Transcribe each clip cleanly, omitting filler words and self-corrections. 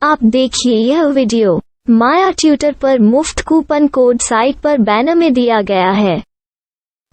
आप देखिए यह वीडियो माया ट्यूटर पर मुफ्त कूपन कोड साइट पर बैनर में दिया गया है।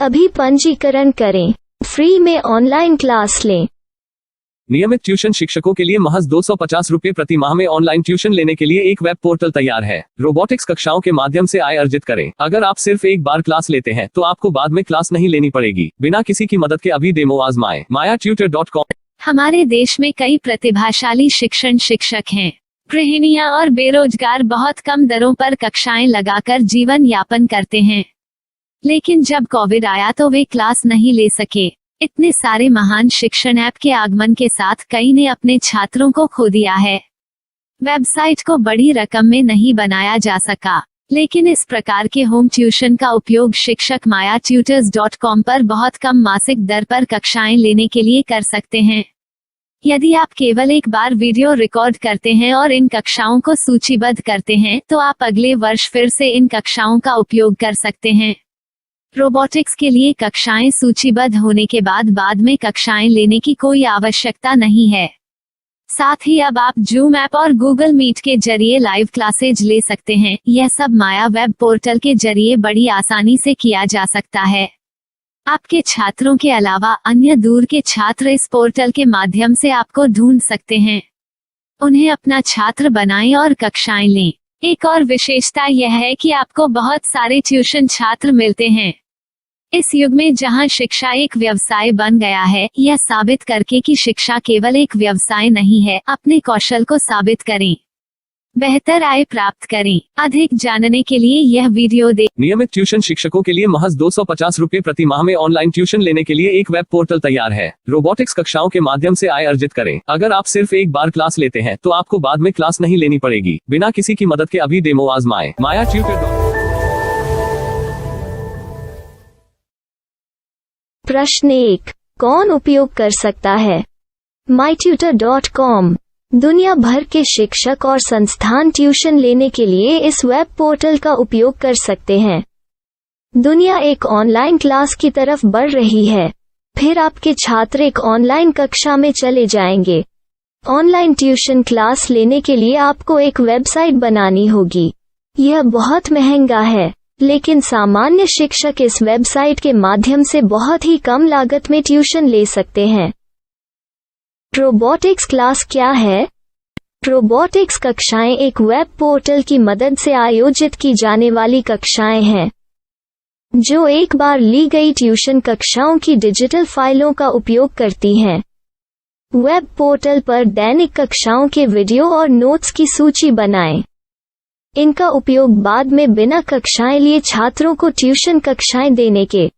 अभी पंजीकरण करें, फ्री में ऑनलाइन क्लास लें। नियमित ट्यूशन शिक्षकों के लिए महज 250 रुपये प्रति माह में ऑनलाइन ट्यूशन लेने के लिए एक वेब पोर्टल तैयार है। रोबोटिक्स कक्षाओं के माध्यम से आय अर्जित करें। अगर आप सिर्फ एक बार क्लास लेते हैं तो आपको बाद में क्लास नहीं लेनी पड़ेगी। बिना किसी की मदद के अभी डेमो आजमाएं। mayatutor.com। हमारे देश में कई प्रतिभाशाली शिक्षक हैं। गृहिणियां और बेरोजगार बहुत कम दरों पर कक्षाएं लगाकर जीवन यापन करते हैं, लेकिन जब कोविड आया तो वे क्लास नहीं ले सके। इतने सारे महान शिक्षण ऐप के आगमन के साथ कई ने अपने छात्रों को खो दिया है। वेबसाइट को बड़ी रकम में नहीं बनाया जा सका, लेकिन इस प्रकार के होम ट्यूशन का उपयोग शिक्षक mayatutors.com पर बहुत कम मासिक दर पर कक्षाएं लेने के लिए कर सकते हैं। यदि आप केवल एक बार वीडियो रिकॉर्ड करते हैं और इन कक्षाओं को सूचीबद्ध करते हैं तो आप अगले वर्ष फिर से इन कक्षाओं का उपयोग कर सकते हैं। रोबोटिक्स के लिए कक्षाएं सूचीबद्ध होने के बाद में कक्षाएं लेने की कोई आवश्यकता नहीं है। साथ ही अब आप जूम ऐप और गूगल मीट के जरिए लाइव क्लासेज ले सकते हैं। यह सब माया वेब पोर्टल के जरिए बड़ी आसानी से किया जा सकता है। आपके छात्रों के अलावा अन्य दूर के छात्र इस पोर्टल के माध्यम से आपको ढूंढ सकते हैं। उन्हें अपना छात्र बनाएं और कक्षाएं लें। एक और विशेषता यह है कि आपको बहुत सारे ट्यूशन छात्र मिलते हैं। इस युग में जहां शिक्षा एक व्यवसाय बन गया है, यह साबित करके कि शिक्षा केवल एक व्यवसाय नहीं है, अपने कौशल को साबित करें, बेहतर आय प्राप्त करें। अधिक जानने के लिए यह वीडियो देखें। नियमित ट्यूशन शिक्षकों के लिए महज 250 रुपये प्रति माह में ऑनलाइन ट्यूशन लेने के लिए एक वेब पोर्टल तैयार है। रोबोटिक्स कक्षाओं के माध्यम से आय अर्जित करें। अगर आप सिर्फ एक बार क्लास लेते हैं तो आपको बाद में क्लास नहीं लेनी पड़ेगी। बिना किसी की मदद के अभी डेमो आजमाएं। mayatutor.com। प्रश्न 1, कौन उपयोग कर सकता है? mytutor.com दुनिया भर के शिक्षक और संस्थान ट्यूशन लेने के लिए इस वेब पोर्टल का उपयोग कर सकते हैं। दुनिया एक ऑनलाइन क्लास की तरफ बढ़ रही है। फिर आपके छात्र एक ऑनलाइन कक्षा में चले जाएंगे। ऑनलाइन ट्यूशन क्लास लेने के लिए आपको एक वेबसाइट बनानी होगी। यह बहुत महंगा है, लेकिन सामान्य शिक्षक इस वेबसाइट के माध्यम से बहुत ही कम लागत में ट्यूशन ले सकते हैं। रोबोटिक्स क्लास क्या है? रोबोटिक्स कक्षाएं एक वेब पोर्टल की मदद से आयोजित की जाने वाली कक्षाएं हैं, जो एक बार ली गई ट्यूशन कक्षाओं की डिजिटल फाइलों का उपयोग करती हैं। वेब पोर्टल पर दैनिक कक्षाओं के वीडियो और नोट्स की सूची बनाएं। इनका उपयोग बाद में बिना कक्षाएं लिए छात्रों को ट्यूशन कक्षाएं देने के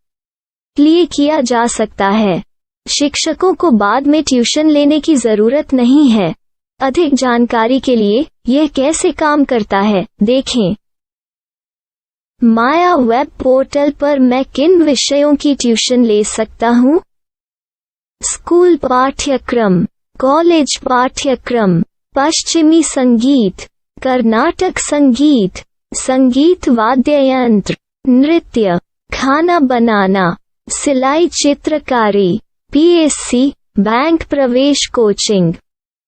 लिए किया जा सकता है। शिक्षकों को बाद में ट्यूशन लेने की जरूरत नहीं है। अधिक जानकारी के लिए यह कैसे काम करता है देखें। माया वेब पोर्टल पर मैं किन विषयों की ट्यूशन ले सकता हूँ? स्कूल पाठ्यक्रम, कॉलेज पाठ्यक्रम, पश्चिमी संगीत, कर्नाटक संगीत, संगीत वाद्य यंत्र, नृत्य, खाना बनाना, सिलाई चित्रकारी, पीएससी, बैंक प्रवेश कोचिंग,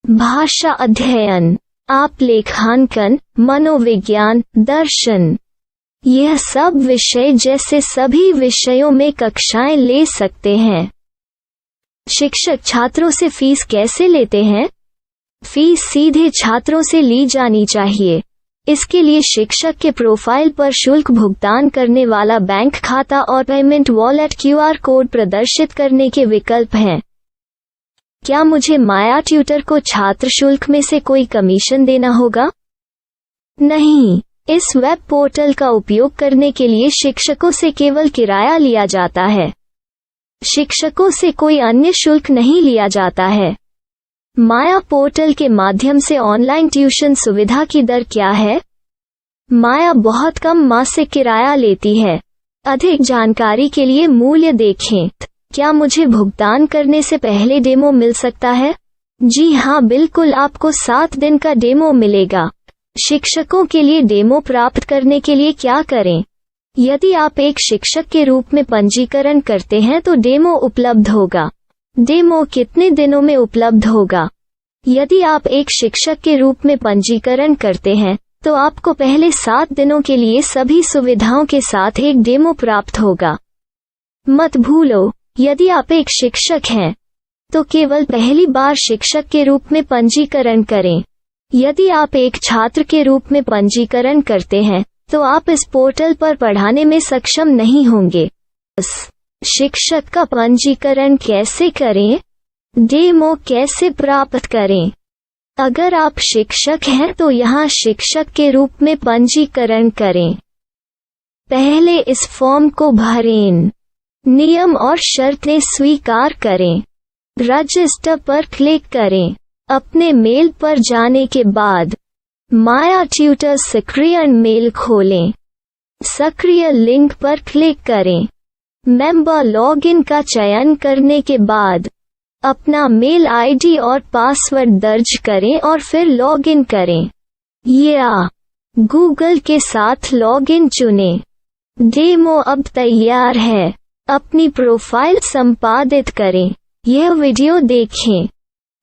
भाषा अध्ययन, आप लेखांकन, मनोविज्ञान, दर्शन। यह सब विषय जैसे सभी विषयों में कक्षाएं ले सकते हैं। शिक्षक छात्रों से फीस कैसे लेते हैं? फीस सीधे छात्रों से ली जानी चाहिए। इसके लिए शिक्षक के प्रोफाइल पर शुल्क भुगतान करने वाला बैंक खाता और पेमेंट वॉलेट क्यूआर कोड प्रदर्शित करने के विकल्प हैं। क्या मुझे माया ट्यूटर को छात्र शुल्क में से कोई कमीशन देना होगा? नहीं, इस वेब पोर्टल का उपयोग करने के लिए शिक्षकों से केवल किराया लिया जाता है। शिक्षकों से कोई अन्य शुल्क नहीं लिया जाता है। माया पोर्टल के माध्यम से ऑनलाइन ट्यूशन सुविधा की दर क्या है? माया बहुत कम मासिक किराया लेती है। अधिक जानकारी के लिए मूल्य देखें। क्या मुझे भुगतान करने से पहले डेमो मिल सकता है? जी हाँ, बिल्कुल, आपको 7 दिन का डेमो मिलेगा। शिक्षकों के लिए डेमो प्राप्त करने के लिए क्या करें? यदि आप एक शिक्षक के रूप में पंजीकरण करते हैं तो डेमो उपलब्ध होगा। डेमो कितने दिनों में उपलब्ध होगा? यदि आप एक शिक्षक के रूप में पंजीकरण करते हैं तो आपको पहले 7 दिनों के लिए सभी सुविधाओं के साथ एक डेमो प्राप्त होगा। मत भूलो, यदि आप एक शिक्षक हैं तो केवल पहली बार शिक्षक के रूप में पंजीकरण करें। यदि आप एक छात्र के रूप में पंजीकरण करते हैं तो आप इस पोर्टल पर पढ़ाने में सक्षम नहीं होंगे। शिक्षक का पंजीकरण कैसे करें? डेमो कैसे प्राप्त करें? अगर आप शिक्षक हैं तो यहाँ शिक्षक के रूप में पंजीकरण करें। पहले इस फॉर्म को भरें। नियम और शर्तें स्वीकार करें। रजिस्टर पर क्लिक करें। अपने मेल पर जाने के बाद माया ट्यूटर सक्रिय मेल खोलें। सक्रिय लिंक पर क्लिक करें। मेंबर लॉगिन का चयन करने के बाद अपना मेल आईडी और पासवर्ड दर्ज करें और फिर लॉगिन करें या गूगल के साथ लॉगिन चुनें। डेमो अब तैयार है। अपनी प्रोफाइल संपादित करें। यह वीडियो देखें।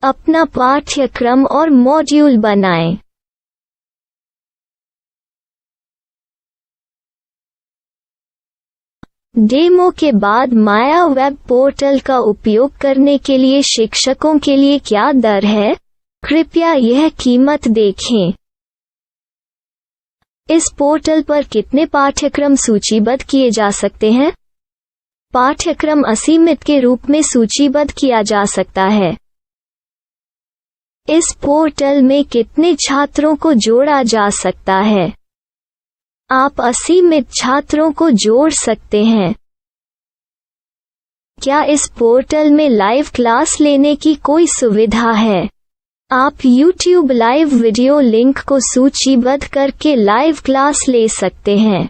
अपना पाठ्यक्रम और मॉड्यूल बनाएं। डेमो के बाद माया वेब पोर्टल का उपयोग करने के लिए शिक्षकों के लिए क्या दर है? कृपया यह कीमत देखें। इस पोर्टल पर कितने पाठ्यक्रम सूचीबद्ध किए जा सकते हैं? पाठ्यक्रम असीमित के रूप में सूचीबद्ध किया जा सकता है। इस पोर्टल में कितने छात्रों को जोड़ा जा सकता है? आप असीमित छात्रों को जोड़ सकते हैं। क्या इस पोर्टल में लाइव क्लास लेने की कोई सुविधा है? आप YouTube लाइव वीडियो लिंक को सूचीबद्ध करके लाइव क्लास ले सकते हैं।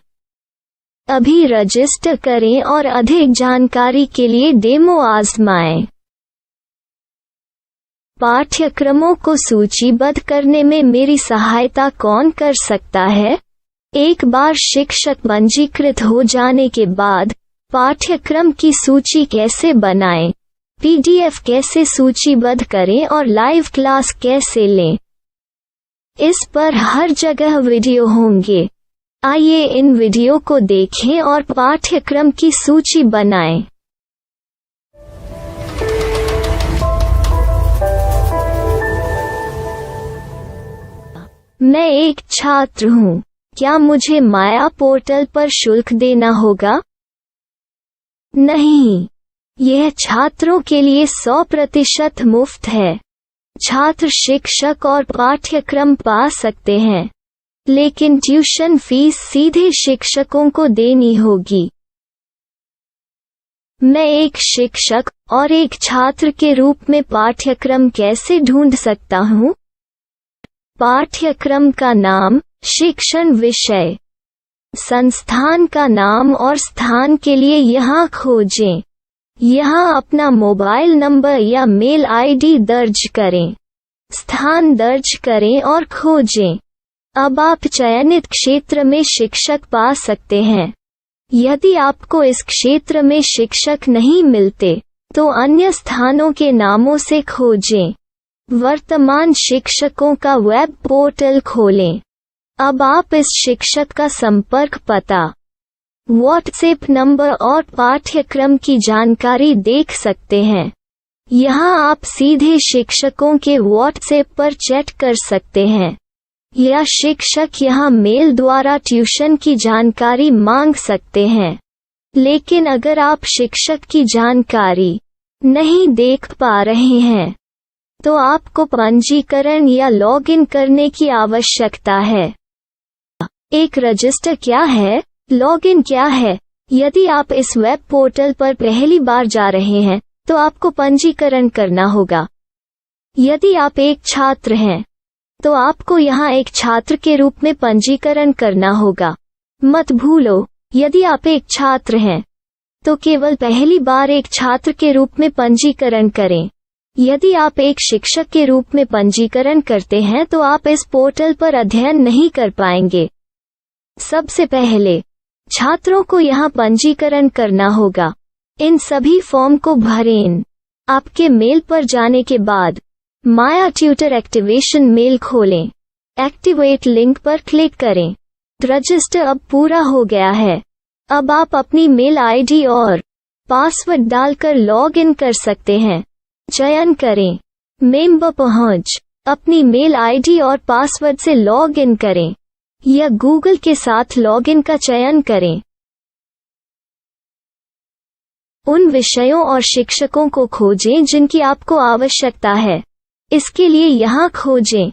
अभी रजिस्टर करें और अधिक जानकारी के लिए डेमो आजमाएं। पाठ्यक्रमों को सूचीबद्ध करने में मेरी सहायता कौन कर सकता है? एक बार शिक्षक पंजीकृत हो जाने के बाद पाठ्यक्रम की सूची कैसे बनाएं, PDF कैसे सूचीबद्ध करें और लाइव क्लास कैसे लें, इस पर हर जगह वीडियो होंगे। आइए इन वीडियो को देखें और पाठ्यक्रम की सूची बनाएं। मैं एक छात्र हूँ। क्या मुझे माया पोर्टल पर शुल्क देना होगा? नहीं, यह छात्रों के लिए 100% मुफ्त है। छात्र शिक्षक और पाठ्यक्रम पा सकते हैं, लेकिन ट्यूशन फीस सीधे शिक्षकों को देनी होगी। मैं एक शिक्षक और एक छात्र के रूप में पाठ्यक्रम कैसे ढूंढ सकता हूँ? पाठ्यक्रम का नाम, शिक्षण विषय, संस्थान का नाम और स्थान के लिए यहाँ खोजें। यहाँ अपना मोबाइल नंबर या मेल आईडी दर्ज करें। स्थान दर्ज करें और खोजें। अब आप चयनित क्षेत्र में शिक्षक पा सकते हैं। यदि आपको इस क्षेत्र में शिक्षक नहीं मिलते तो अन्य स्थानों के नामों से खोजें। वर्तमान शिक्षकों का वेब पोर्टल खोलें। अब आप इस शिक्षक का संपर्क पता, व्हाट्सएप नंबर और पाठ्यक्रम की जानकारी देख सकते हैं। यहाँ आप सीधे शिक्षकों के व्हाट्सएप पर चैट कर सकते हैं या शिक्षक यहाँ मेल द्वारा ट्यूशन की जानकारी मांग सकते हैं। लेकिन अगर आप शिक्षक की जानकारी नहीं देख पा रहे हैं तो आपको पंजीकरण या लॉगिन करने की आवश्यकता है। एक रजिस्टर क्या है? लॉगिन क्या है? यदि आप इस वेब पोर्टल पर पहली बार जा रहे हैं तो आपको पंजीकरण करना होगा। यदि आप एक छात्र हैं तो आपको यहाँ एक छात्र के रूप में पंजीकरण करना होगा। मत भूलो, यदि आप एक छात्र हैं तो केवल पहली बार एक छात्र के रूप में पंजीकरण करें। यदि आप एक शिक्षक के रूप में पंजीकरण करते हैं तो आप इस पोर्टल पर अध्ययन नहीं कर पाएंगे। सबसे पहले छात्रों को यहाँ पंजीकरण करना होगा। इन सभी फॉर्म को भरें। आपके मेल पर जाने के बाद माया ट्यूटर एक्टिवेशन मेल खोलें। एक्टिवेट लिंक पर क्लिक करें। रजिस्टर अब पूरा हो गया है। अब आप अपनी मेल आईडी और पासवर्ड डालकर लॉग इन कर सकते हैं। चयन करें मेंबर पहुंच। अपनी मेल आईडी और पासवर्ड से लॉग इन करें या गूगल के साथ लॉग इन का चयन करें। उन विषयों और शिक्षकों को खोजें जिनकी आपको आवश्यकता है। इसके लिए यहाँ खोजें।